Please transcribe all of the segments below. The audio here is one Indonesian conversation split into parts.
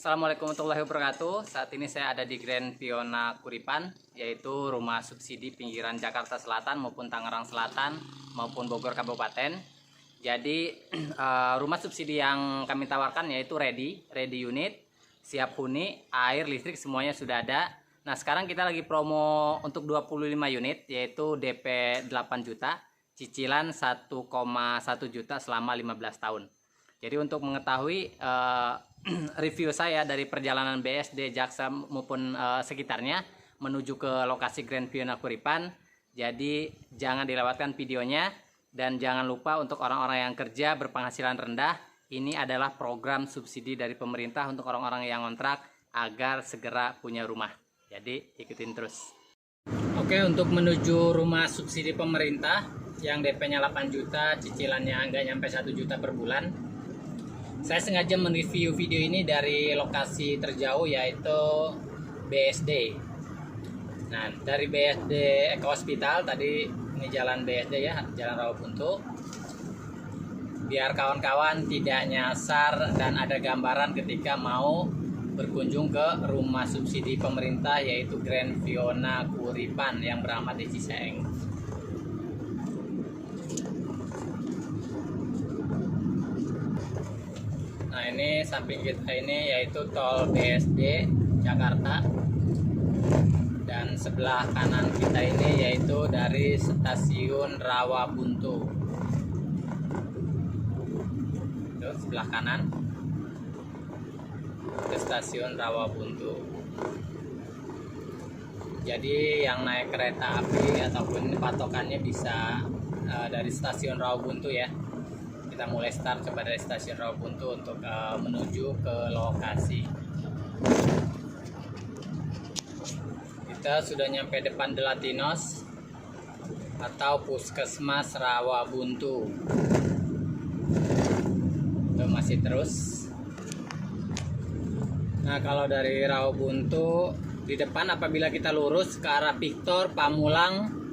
Assalamualaikum warahmatullahi wabarakatuh. Saat ini saya ada di Grand Fiona Kuripan, yaitu rumah subsidi pinggiran Jakarta Selatan maupun Tangerang Selatan maupun Bogor Kabupaten. Jadi rumah subsidi yang kami tawarkan yaitu ready unit, siap huni, air, listrik semuanya sudah ada. Nah, sekarang kita lagi promo untuk 25 unit yaitu DP 8 juta, cicilan 1,1 juta selama 15 tahun. Jadi untuk mengetahui review saya dari perjalanan BSD, Jaksa maupun sekitarnya menuju ke lokasi Grand Fiona Kuripan, jadi jangan dilewatkan videonya. Dan jangan lupa untuk orang-orang yang kerja berpenghasilan rendah, ini adalah program subsidi dari pemerintah untuk orang-orang yang ngontrak agar segera punya rumah. Jadi ikutin terus. Oke, untuk menuju rumah subsidi pemerintah yang DP-nya 8 juta, cicilannya nggak nyampe 1 juta per bulan. Saya sengaja mereview video ini dari lokasi terjauh yaitu BSD. Nah, dari BSD Eko Hospital tadi, ini jalan BSD ya, jalan Rawabuntu. Biar kawan-kawan tidak nyasar dan ada gambaran ketika mau berkunjung ke rumah subsidi pemerintah yaitu Grand Fiona Kuripan yang beralamat di Ciseeng. Nah, ini samping kita ini yaitu tol BSD Jakarta, dan sebelah kanan kita ini yaitu dari stasiun Rawabuntu. Itu sebelah kanan ke stasiun Rawabuntu. Jadi yang naik kereta api ataupun patokannya bisa dari stasiun Rawabuntu ya. Kita mulai start coba dari stasiun Rawabuntu untuk menuju ke lokasi. Kita sudah nyampe depan Delatinos atau Puskesmas Rawabuntu. Itu masih terus. Nah, kalau dari Rawabuntu di depan apabila kita lurus ke arah Victor Pamulang,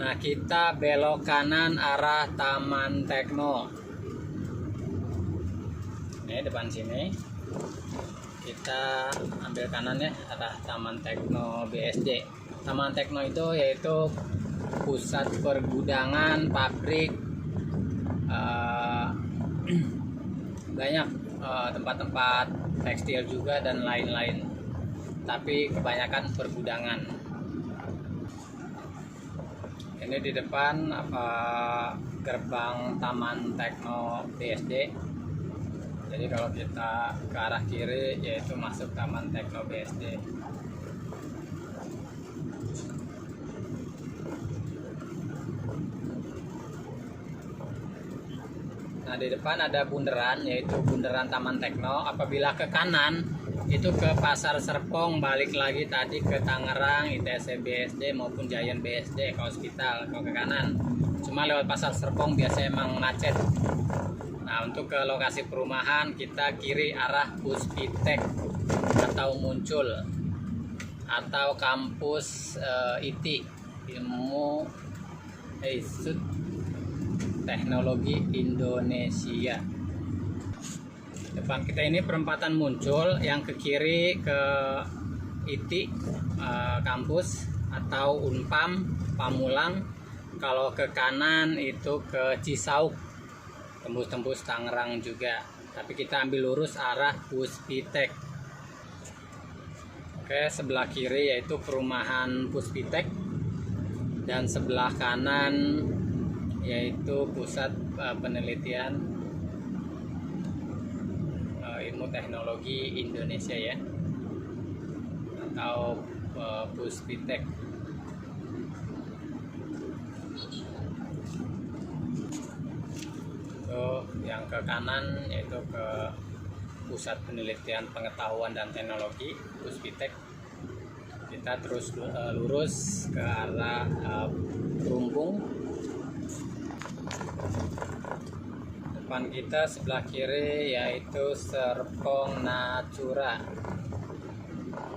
nah kita belok kanan arah Taman Tekno. Ini depan sini. Kita ambil kanan ya, arah Taman Tekno BSD. Taman Tekno itu yaitu pusat pergudangan, pabrik, banyak tempat-tempat tekstil juga dan lain-lain. Tapi kebanyakan pergudangan. Ini di depan gerbang Taman Tekno BSD. Jadi kalau kita ke arah kiri yaitu masuk Taman Tekno BSD. Nah, di depan ada bundaran yaitu bundaran Taman Tekno. Apabila ke kanan itu ke Pasar Serpong, balik lagi tadi ke Tangerang, ITC BSD maupun Giant BSD ke Hospital kalau ke kanan. Cuma lewat Pasar Serpong biasanya emang macet. Nah, untuk ke lokasi perumahan kita kiri arah Puspitek atau Muncul atau kampus IT Ilmu Institut Teknologi Indonesia. Depan kita ini perempatan Muncul, yang ke kiri ke IT kampus atau Unpam Pamulang. Kalau ke kanan itu ke Cisauk, tembus-tembus Tangerang juga, tapi kita ambil lurus arah Puspitek. Oke, sebelah kiri yaitu perumahan Puspitek dan sebelah kanan yaitu pusat penelitian ilmu teknologi Indonesia ya, atau Puspitek. Yang ke kanan yaitu ke Pusat Penelitian Pengetahuan dan Teknologi Puspitek. Kita terus lurus ke arah Perumbung. Depan kita sebelah kiri yaitu Serpong Natura.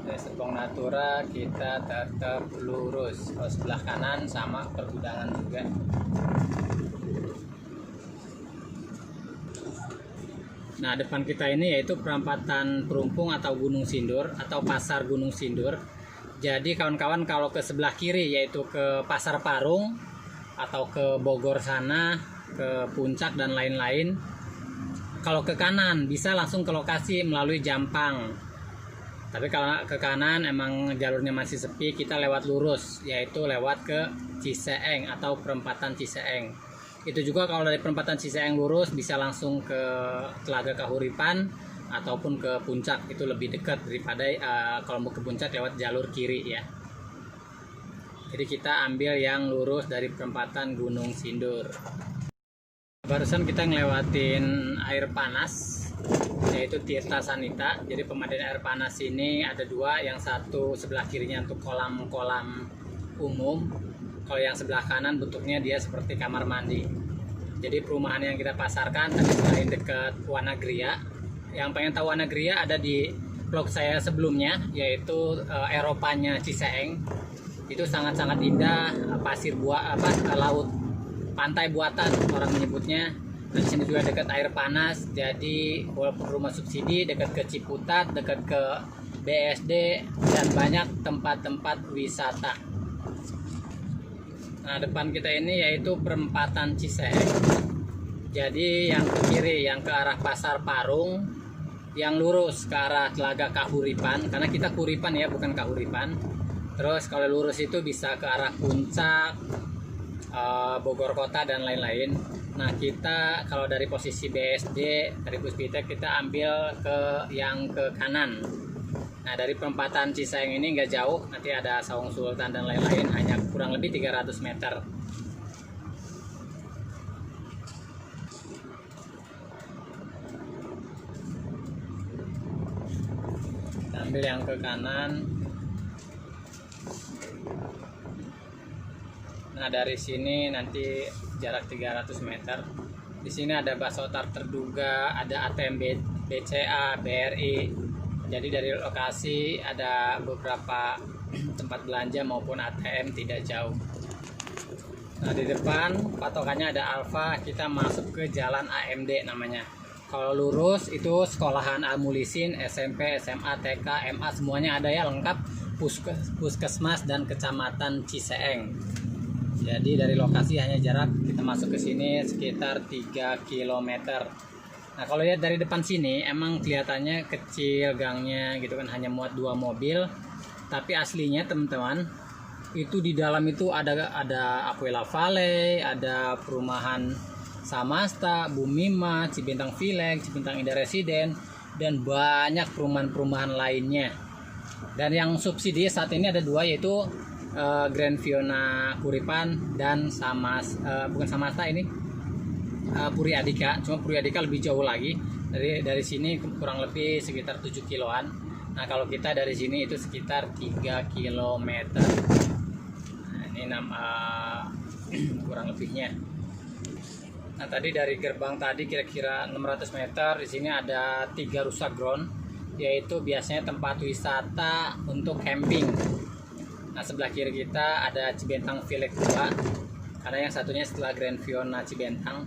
Dari Serpong Natura kita tetap lurus. Kalau sebelah kanan sama pergudangan juga. Nah, depan kita ini yaitu perempatan Perumpung atau Gunung Sindur atau Pasar Gunung Sindur. Jadi kawan-kawan kalau ke sebelah kiri yaitu ke Pasar Parung atau ke Bogor sana, ke Puncak dan lain-lain. Kalau ke kanan bisa langsung ke lokasi melalui Jampang. Tapi kalau ke kanan emang jalurnya masih sepi, kita lewat lurus yaitu lewat ke Ciseeng atau perempatan Ciseeng. Itu juga kalau dari perempatan Ciseeng lurus bisa langsung ke Telaga Kahuripan ataupun ke Puncak, itu lebih dekat daripada kalau mau ke Puncak lewat jalur kiri ya. Jadi kita ambil yang lurus dari perempatan Gunung Sindur. Barusan kita ngelewatin air panas yaitu Tirta Sanita. Jadi pemandian air panas ini ada dua, yang satu sebelah kirinya untuk kolam-kolam umum. Kalau yang sebelah kanan bentuknya dia seperti kamar mandi. Jadi perumahan yang kita pasarkan tadi selain dekat Wanagria, yang pengen tahu Wanagria ada di vlog saya sebelumnya yaitu Eropanya Ciseeng. Itu sangat-sangat indah, pasir laut pantai buatan orang menyebutnya. Nah, di sini juga dekat air panas. Jadi walaupun rumah subsidi dekat ke Ciputat, dekat ke BSD dan banyak tempat-tempat wisata. Nah, depan kita ini yaitu perempatan Ciseeng. Jadi yang ke kiri yang ke arah Pasar Parung, yang lurus ke arah Telaga Kahuripan, karena kita Kuripan ya bukan Kahuripan. Terus kalau lurus itu bisa ke arah Puncak, Bogor Kota dan lain-lain. Nah, kita kalau dari posisi BSD dari Puspita kita ambil yang ke kanan. Nah, dari perempatan Ciseeng ini nggak jauh, nanti ada Saung Sultan dan lain-lain, hanya kurang lebih 300 meter. Kita ambil yang ke kanan. Nah, dari sini nanti jarak 300 meter. Di sini ada Basotar terduga, ada ATM BCA, BRI. Jadi dari lokasi ada beberapa tempat belanja maupun ATM tidak jauh. Nah, di depan patokannya ada Alfa, kita masuk ke Jalan AMD namanya. Kalau lurus itu sekolahan Al-Mulisin, SMP, SMA, TK, MA semuanya ada ya, lengkap. Puskesmas dan Kecamatan Ciseeng. Jadi dari lokasi hanya jarak kita masuk ke sini sekitar 3 km. Nah, kalau lihat dari depan sini emang kelihatannya kecil gangnya gitu kan, hanya muat 2 mobil. Tapi aslinya teman-teman itu di dalam itu ada Apuela Valley, ada perumahan Samasta, Bumima, Cibintang Village, Cibintang Indah Residen, dan banyak perumahan-perumahan lainnya. Dan yang subsidi saat ini ada 2 yaitu Grand Fiona Kuripan dan bukan Samasta ini, Puri Adika. Cuma Puri Adika lebih jauh lagi. Dari sini kurang lebih sekitar 7 kiloan. Nah, kalau kita dari sini itu sekitar 3 km. Nah, ini kurang lebihnya. Nah, tadi dari gerbang tadi kira-kira 600 meter. Di sini ada 3 rusak ground, yaitu biasanya tempat wisata untuk camping. Nah, sebelah kiri kita ada Cibentang Village 2, karena yang satunya setelah Grand Fiona Cibentang.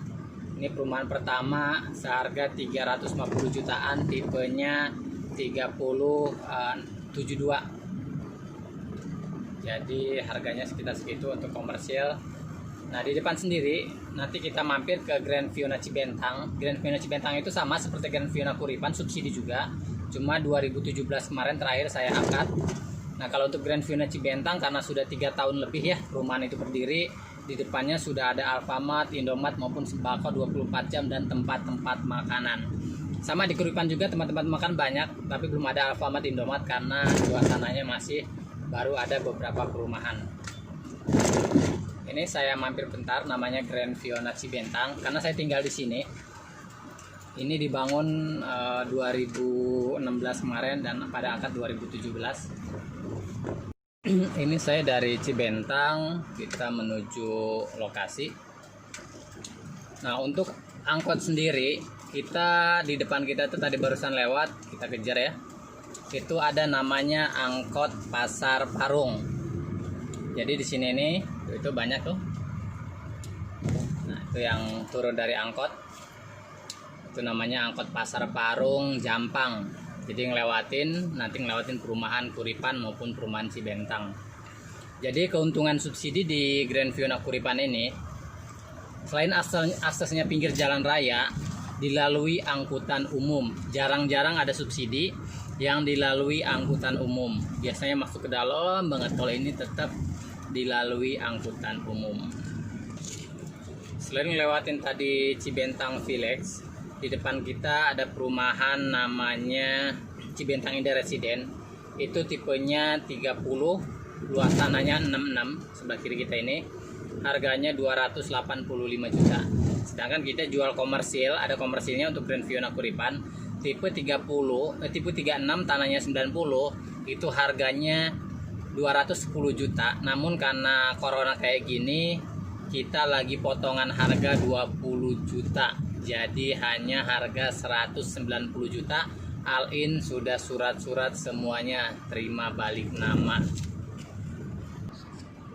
Ini perumahan pertama seharga 350 jutaan, tipenya 3072. Jadi harganya sekitar segitu untuk komersial. Nah, di depan sendiri nanti kita mampir ke Grand Fiona Cibentang. Grand Fiona Cibentang itu sama seperti Grand Fiona Kuripan, subsidi juga. Cuma 2017 kemarin terakhir saya angkat. Nah, kalau untuk Grand Fiona Cibentang karena sudah 3 tahun lebih ya perumahan itu berdiri, di depannya sudah ada Alfamart, Indomaret maupun sembako 24 jam dan tempat-tempat makanan. Sama di Kuripan juga tempat-tempat makan banyak, tapi belum ada Alfamart, Indomaret karena suasananya masih baru ada beberapa perumahan. Ini saya mampir bentar, namanya Grand Fiona Cibentang karena saya tinggal di sini. Ini dibangun 2016 kemarin dan pada akad 2017. Ini saya dari Cibentang, kita menuju lokasi. Nah, untuk angkot sendiri, kita di depan kita tuh tadi barusan lewat, kita kejar ya. Itu ada namanya angkot Pasar Parung. Jadi di sini nih, itu banyak tuh. Nah, itu yang turun dari angkot. Itu namanya angkot Pasar Parung Jampang. Jadi nanti ngelewatin perumahan Kuripan maupun perumahan Cibentang. Jadi keuntungan subsidi di Grand Fiona Kuripan ini, selain aksesnya pinggir jalan raya, dilalui angkutan umum. Jarang-jarang ada subsidi yang dilalui angkutan umum. Biasanya masuk ke dalam banget, kalau ini tetap dilalui angkutan umum. Selain ngelewatin tadi Cibentang Village, di depan kita ada perumahan namanya Cibentang Indah Residen. Itu tipenya 30, luas tanahnya 66, sebelah kiri kita ini. Harganya 285 juta. Sedangkan kita jual komersil, ada komersilnya untuk Grand Fiona Kuripan tipe 36, tanahnya 90, itu harganya 210 juta. Namun karena corona kayak gini, kita lagi potongan harga 20 juta. Jadi hanya harga 190 juta. All in sudah surat-surat semuanya, terima balik nama.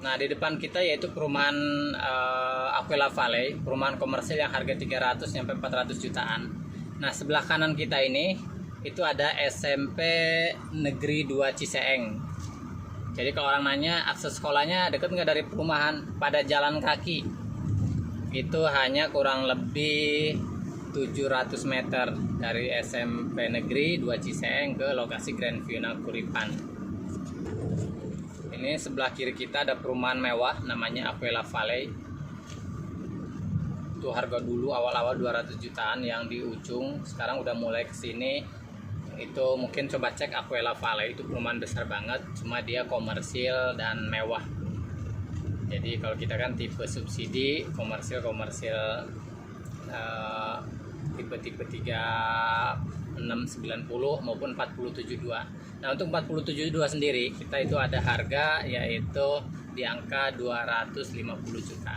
Nah, di depan kita yaitu perumahan Aquila Valley, perumahan komersil yang harga 300 sampai 400 jutaan. Nah, sebelah kanan kita ini itu ada SMP Negeri 2 Ciseeng. Jadi kalau orang nanya akses sekolahnya dekat nggak dari perumahan, pada jalan kaki. Itu hanya kurang lebih 700 meter dari SMP Negeri 2 Ciseeng ke lokasi Grand Fiona Kuripan. Ini sebelah kiri kita ada perumahan mewah namanya Aquila Valley. Itu harga dulu awal-awal 200 jutaan yang di ujung, sekarang udah mulai kesini. Itu mungkin coba cek Aquila Valley, itu perumahan besar banget, cuma dia komersil dan mewah. Jadi kalau kita kan tipe subsidi komersil tipe 3690 maupun 4072. Nah, untuk 4072 sendiri kita itu ada harga yaitu di angka 250 juta.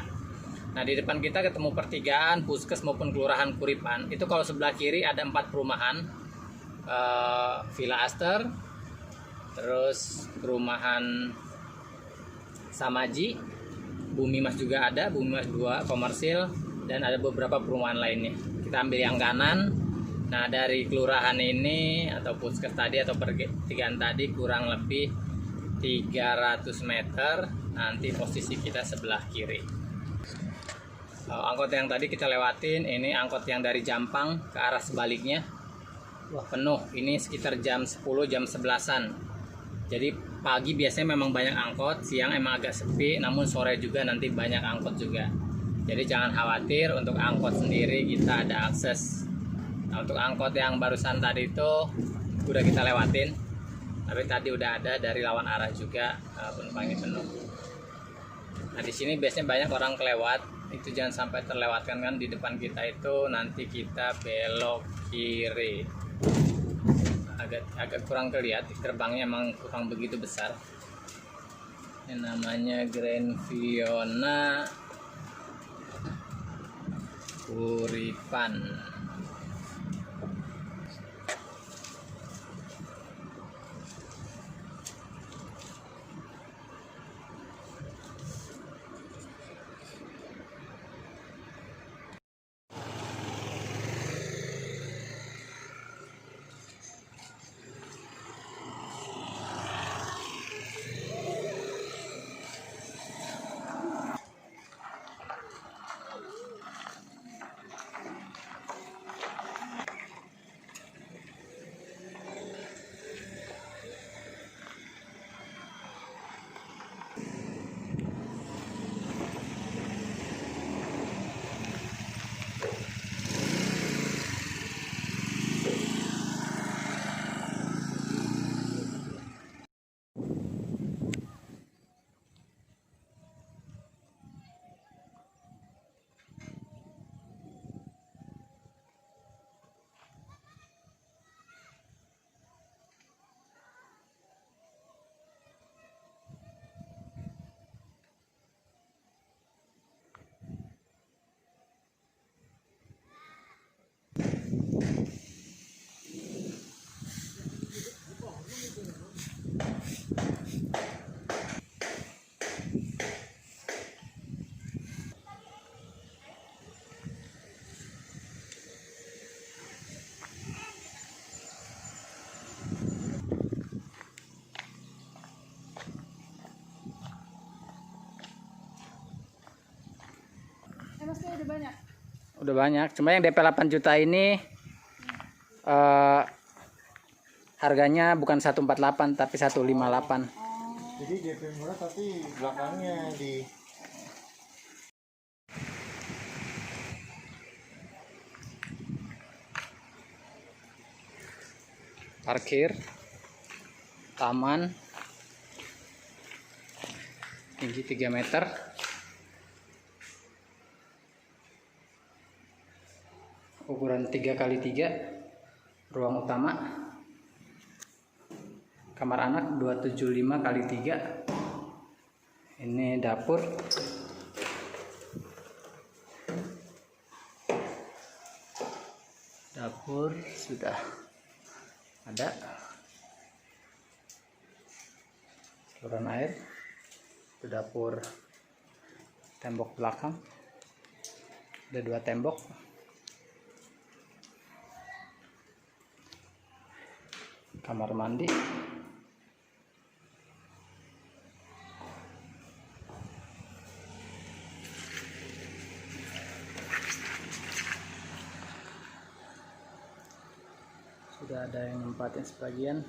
Nah, di depan kita ketemu pertigaan Puskes maupun Kelurahan Kuripan. Itu kalau sebelah kiri ada 4 perumahan, Villa Aster, terus perumahan Samaji, Bumi Mas juga ada, Bumi Mas 2 komersil, dan ada beberapa perumahan lainnya. Kita ambil yang kanan. Nah, dari kelurahan ini atau puskes tadi atau pertigaan tadi kurang lebih 300 meter, nanti posisi kita sebelah kiri. Angkot yang tadi kita lewatin, ini angkot yang dari Jampang ke arah sebaliknya. Wah, penuh. Ini sekitar jam 10, jam 11-an. Jadi pagi biasanya memang banyak angkot, siang emang agak sepi, namun sore juga nanti banyak angkot juga. Jadi jangan khawatir, untuk angkot sendiri kita ada akses. Nah, untuk angkot yang barusan tadi itu udah kita lewatin, tapi tadi udah ada dari lawan arah juga, penumpangnya penuh. Nah, di sini biasanya banyak orang kelewat, itu jangan sampai terlewatkan kan. Di depan kita itu nanti kita belok kiri. Agak kurang kelihatan, gerbangnya emang kurang begitu besar. Ini namanya Grand Fiona Kuripan. udah banyak. Udah banyak. Cuma yang DP 8 juta ini harganya bukan 148 tapi 158. Jadi DP murah tapi belakangnya di parkir, taman, tinggi 3 meter, ukuran 3x3, ruang utama, kamar anak 275x3, ini dapur, sudah ada, saluran air, itu dapur, tembok belakang, ada 2 tembok, kamar mandi, sudah ada yang nempatin sebagian.